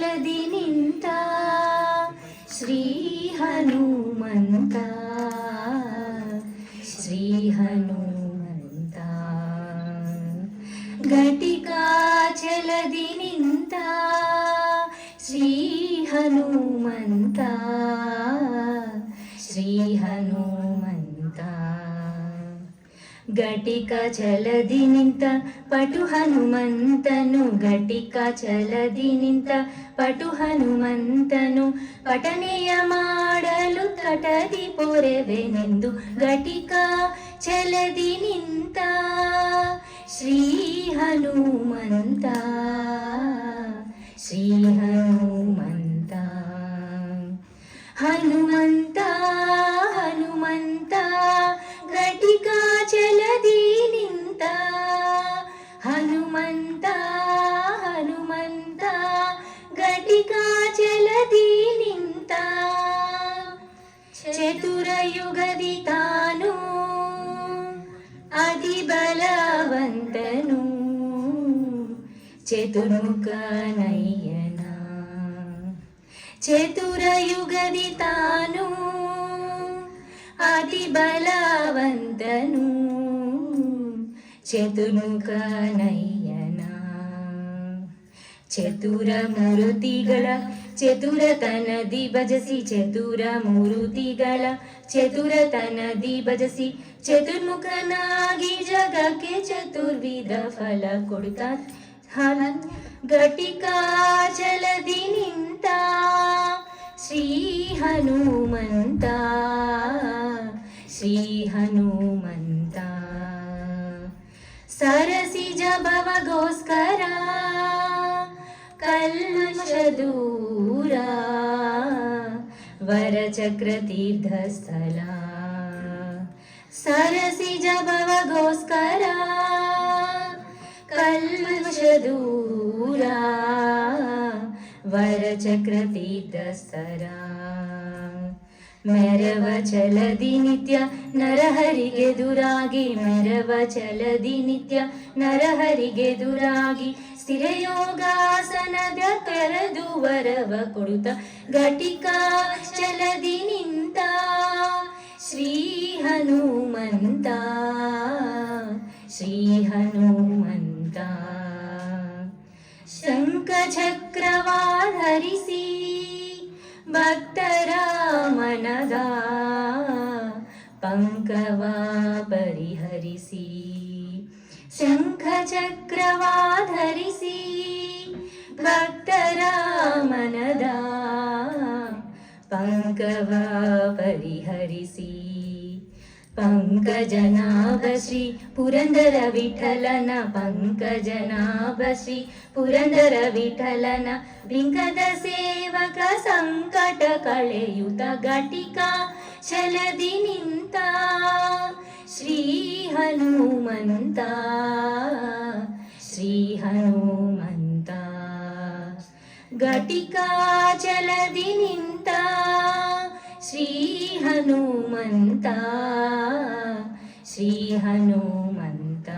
ಛಲದಿ ನಿಂತ ಶ್ರೀ ಹನುಮಂತ, ಶ್ರೀ ಹನುಮಂತ. ಘಟಿಕಾ ಛಲದಿ ನಿಂತ ಶ್ರೀ ಹನುಮಂತ, ಶ್ರೀ ಹನುಮಂತ. ಘಟಿಕ ಛಲದಿ ನಿಂತ ಪಟು ಹನುಮಂತನು, ಘಟಿಕ ಛಲದಿ ನಿಂತ ಪಟು ಹನುಮಂತನು. ಪಠನೆಯ ಮಾಡಲು ತಟದಿ ಪೊರೆವೆನೆಂದು ಘಟಿಕ ಛಲದಿ ನಿಂತ ಶ್ರೀ ಹನುಮಂತ, ಶ್ರೀ ಹನುಮಂತ. ಹನುಮಂತ ಹನುಮಂತ ಘಟಿಕಾ ಛಲದಿ ನಿಂತ, ಹನುಮಂತ ಹನುಮಂತ ಘಟಿಕಾ ಛಲದಿ ನಿಂತ. ಚತುರಯುಗದಿ ತಾನು ಅಧಿಬಲವಂತನು, ಚತುರ್ಮುಖನಯ್ಯನ. ಚತುರಯುಗದಿ ತಾನು ಅಧಿಬಲವಂತನು, ಚತುರ್ಮುಖನಯ್ಯನ. ಚತುರ ಮೂರುತಿಗಳ ಚತುರತನದಿ ಭಜಸಿ, ಚತುರ ಮೂರುತಿಗಳ ಚತುರತನದಿ ಭಜಸಿ. ಚತುರ್ಮುಖನಾಗಿ ಜಗಕ್ಕೆ ಚತುರ್ವಿಧ ಫಲ ಕೊಡುತ್ತಾ ಘಟಿಕಾ ಛಲದಿ ನಿಂತ ಶ್ರೀ ಹನುಮಂತ, ಶ್ರೀ ಹನುಮಂತ. ಸರಸಿಜ ಭವಗೋಸ್ಕರ ಕಲ್ಮಷ ದೂರ, ವರಚಕ್ರ ತೀರ್ಥಸ್ಥಳ. ಸರಸಿಜ ಭವಗೋಸ್ಕರ ಕಲ್ಮಷ ದೂರ, ವರಚಕ್ರ ತೀರ್ಥಸ್ಥಳ. ಮೆರವ ಛಲದಿ ನಿತ್ಯ ನರಹರಿಗೆದುರಾಗಿ, ಮೆರವ ಛಲದಿ ನಿತ್ಯ ನರಹರಿಗೆದುರಾಗಿ. ಸ್ಥಿರಯೋಗಾಸನದ ತೆರೆದು ವರವ ಕೊಡುತ್ತ ಘಟಿಕಾ ಛಲದಿ ನಿಂತ ಶ್ರೀ ಹನುಮಂತ, ಶ್ರೀ ಹನುಮಂತ. ಶಂಖ ಚಕ್ರವಾಧರಿಸಿ ಭಕ್ತರ ಮನದ ಪಂಕವ ಪರಿಹರಿಸಿ. ಶಂಖ ಚಕ್ರವಾಧರಿಸಿ ಭಕ್ತರ ಮನದ ಪಂಕವ ಪರಿಹರಿಸಿ. ಪಂಕಜನಾಭ ಶ್ರೀ ಪುರಂದರ ವಿಠಲನ, ಪಂಕಜನಾಭ ಶ್ರೀ ಪುರಂದರ ವಿಠಲನ. ಬಿಂಕದ ಸೇವಕ ಸಂಕಟ ಕಳೆಯುತ ಘಟಿಕಾ ಛಲದಿ ನಿಂತ ಶ್ರೀ ಹನುಮಂತ, ಶ್ರೀ ಹನುಮಂತ. ಘಟಿಕಾ ಛಲದಿ ನಿಂತ ಶ್ರೀ ಹನುಮಂತ, ಶ್ರೀ ಹನುಮಂತ.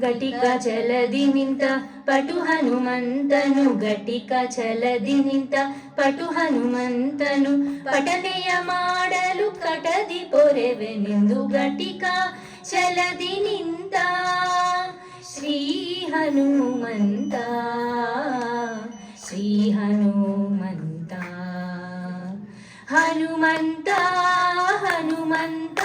ಘಟಿಕಾ ಛಲದಿ ನಿಂತ ಪಟು ಹನುಮಂತನು, ಘಟಿಕಾ ಛಲದಿ ನಿಂತ ಪಟು ಹನುಮಂತನು. ಪಠನೆಯ ಮಾಡಲು ಕಟದಿ ಪೊರೆವೆನೆಂದು ಘಟಿಕಾ ಛಲದಿ ನಿಂತ ಶ್ರೀ ಹನುಮಂತ, ಶ್ರೀ ಹನುಮಂತ. ಹನುಮಂತ ಹನುಮಂತ